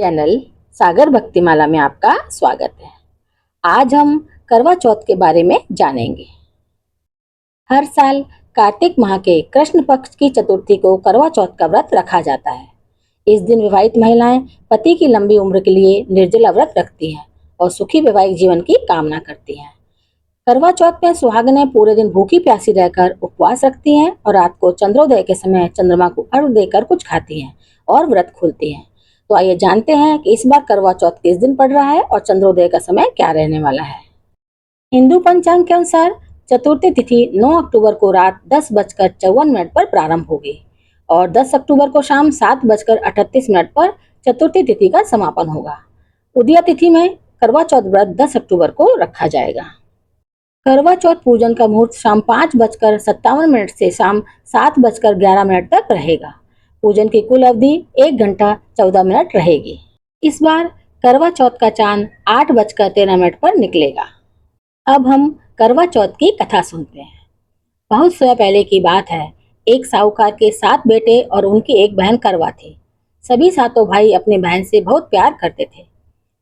Channel सागर भक्तिमाला में आपका स्वागत है। आज हम करवा चौथ के बारे में जानेंगे। हर साल कार्तिक माह के कृष्ण पक्ष की चतुर्थी को करवा चौथ का व्रत रखा जाता है। इस दिन विवाहित महिलाएं पति की लंबी उम्र के लिए निर्जला व्रत रखती हैं और सुखी वैवाहिक जीवन की कामना करती हैं। करवा चौथ में सुहागनें पूरे दिन भूखी प्यासी रहकर उपवास रखती हैं और रात को चंद्रोदय के समय चंद्रमा को अर्घ्य देकर कुछ खाती हैं और व्रत खोलती हैं। तो आइए जानते हैं कि इस बार करवा चौथ किस दिन पड़ रहा है और चंद्रोदय का समय क्या रहने वाला है। हिंदू पंचांग के अनुसार चतुर्थी तिथि 9 अक्टूबर को रात 10:54 पर प्रारंभ होगी और 10 अक्टूबर को शाम 7:38 पर चतुर्थी तिथि का समापन होगा। उदया तिथि में करवा चौथ व्रत 10 अक्टूबर को रखा जाएगा। करवा चौथ पूजन का मुहूर्त शाम 5:57 से शाम 7:11 तक रहेगा। पूजन की कुल अवधि 1 घंटा 14 मिनट रहेगी। इस बार करवा चौथ का चांद 8:13 पर निकलेगा। अब हम करवा चौथ की कथा सुनते हैं। बहुत समय पहले की बात है। एक साहूकार के 7 बेटे और उनकी एक बहन करवा थी। सभी सातों भाई अपनी बहन से बहुत प्यार करते थे,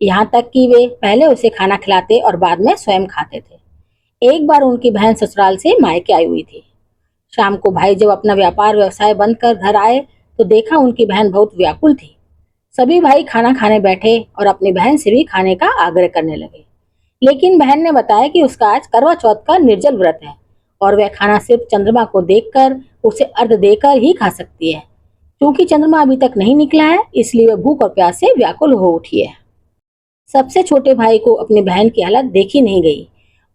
यहाँ तक कि वे पहले उसे खाना खिलाते और बाद में स्वयं खाते थे। एक बार उनकी बहन ससुराल से मायके आई हुई थी। शाम को भाई जब अपना व्यापार व्यवसाय बंद कर घर आए तो देखा उनकी बहन बहुत व्याकुल थी। सभी भाई खाना खाने बैठे और अपनी बहन से भी खाने का आग्रह करने लगे, लेकिन बहन ने बताया कि उसका आज करवा चौथ का निर्जल व्रत है और वह खाना सिर्फ चंद्रमा को देखकर उसे अर्घ्य देकर ही खा सकती है। क्योंकि चंद्रमा अभी तक नहीं निकला है, इसलिए वह भूख और प्यास से व्याकुल हो उठी है। सबसे छोटे भाई को अपनी बहन की हालत देखी नहीं गई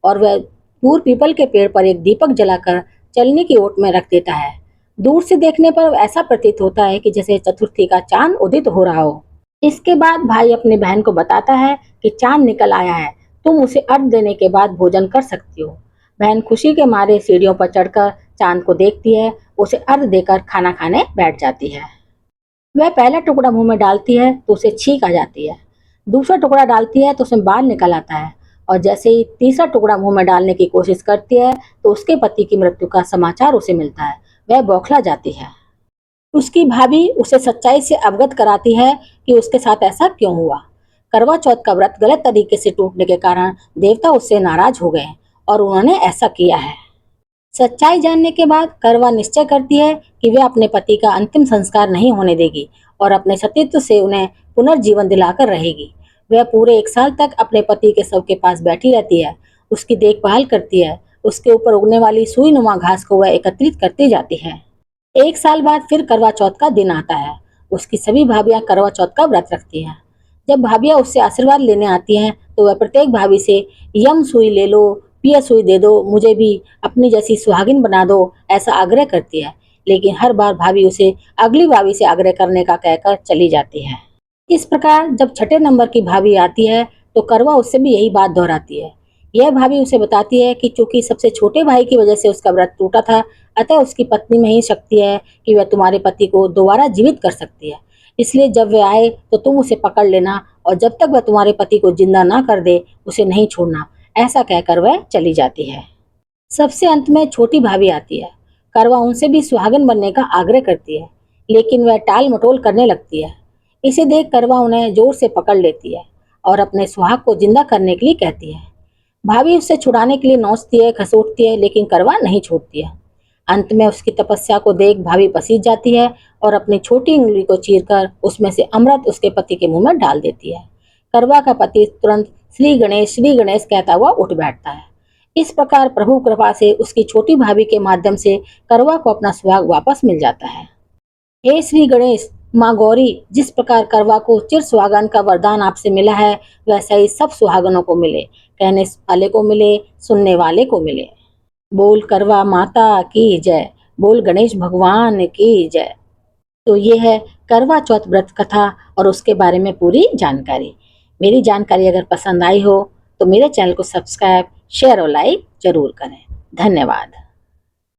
और वह दूर पीपल के पेड़ पर एक दीपक जलाकर चलने की ओट में रख देता है। दूर से देखने पर ऐसा प्रतीत होता है कि जैसे चतुर्थी का चांद उदित हो रहा हो। इसके बाद भाई अपनी बहन को बताता है कि चांद निकल आया है, तुम उसे अर्घ्य देने के बाद भोजन कर सकती हो। बहन खुशी के मारे सीढ़ियों पर चढ़कर चांद को देखती है, उसे अर्घ्य देकर खाना खाने बैठ जाती है। वह पहला टुकड़ा मुंह में डालती है तो उसे छींक आ जाती है। दूसरा टुकड़ा डालती है तो उसमें बाल निकल आता है और जैसे ही तीसरा टुकड़ा मुंह में डालने की कोशिश करती है तो उसके पति की मृत्यु का समाचार उसे मिलता है। वह बौखला जाती है। उसकी भाभी उसे सच्चाई से अवगत कराती है कि उसके साथ ऐसा क्यों हुआ। करवा चौथ का व्रत गलत तरीके से टूटने के कारण देवता उससे नाराज हो गए और उन्होंने ऐसा किया है। सच्चाई जानने के बाद करवा निश्चय करती है कि वह अपने पति का अंतिम संस्कार नहीं होने देगी और अपने सतीत्व से उन्हें पुनर्जीवन दिलाकर रहेगी। वह पूरे 1 साल तक अपने पति के शव के पास बैठी रहती है, उसकी देखभाल करती है। उसके ऊपर उगने वाली सुई नुमा घास को वह एकत्रित करती जाती है। 1 साल बाद फिर करवा चौथ का दिन आता है। उसकी सभी भाभियां करवा चौथ का व्रत रखती हैं। जब भाभियां उससे आशीर्वाद लेने आती हैं तो वह प्रत्येक भाभी से यम सुई ले लो, पिया सुई दे दो, मुझे भी अपनी जैसी सुहागिन बना दो, ऐसा आग्रह करती है। लेकिन हर बार भाभी उसे अगली भाभी से आग्रह करने का कहकर चली जाती है। इस प्रकार जब छठे नंबर की भाभी आती है तो करवा उससे भी यही बात दोहराती है। यह भाभी उसे बताती है कि चूंकि सबसे छोटे भाई की वजह से उसका व्रत टूटा था, अतः उसकी पत्नी में ही शक्ति है कि वह तुम्हारे पति को दोबारा जीवित कर सकती है। इसलिए जब वह आए तो तुम उसे पकड़ लेना और जब तक वह तुम्हारे पति को जिंदा ना कर दे उसे नहीं छोड़ना। ऐसा कहकर वह चली जाती है। सबसे अंत में छोटी भाभी आती है। करवा उनसे भी सुहागन बनने का आग्रह करती है, लेकिन वह टाल मटोल करने लगती है। इसे देख करवा उन्हें जोर से पकड़ लेती है और अपने सुहाग को जिंदा करने के लिए कहती है। भाभी उससे छुड़ाने के लिए नोचती है, खसोटती है, लेकिन करवा नहीं छोड़ती है। अंत में उसकी तपस्या को देख भाभी पसीज जाती है और अपनी छोटी उंगली को चीरकर उसमें से अमृत उसके पति के मुंह में डाल देती है। करवा का पति तुरंत श्री गणेश कहता हुआ उठ बैठता है। इस प्रकार प्रभु कृपा से उसकी छोटी भाभी के माध्यम से करवा को अपना सुहाग वापस मिल जाता है। हे श्री गणेश, माँ गौरी, जिस प्रकार करवा को चिर सुहागन का वरदान आपसे मिला है, वैसा ही सब सुहागनों को मिले, कहने वाले को मिले, सुनने वाले को मिले। बोल करवा माता की जय, बोल गणेश भगवान की जय। तो ये है करवा चौथ व्रत कथा और उसके बारे में पूरी जानकारी। मेरी जानकारी अगर पसंद आई हो तो मेरे चैनल को सब्सक्राइब, शेयर और लाइक जरूर करें। धन्यवाद।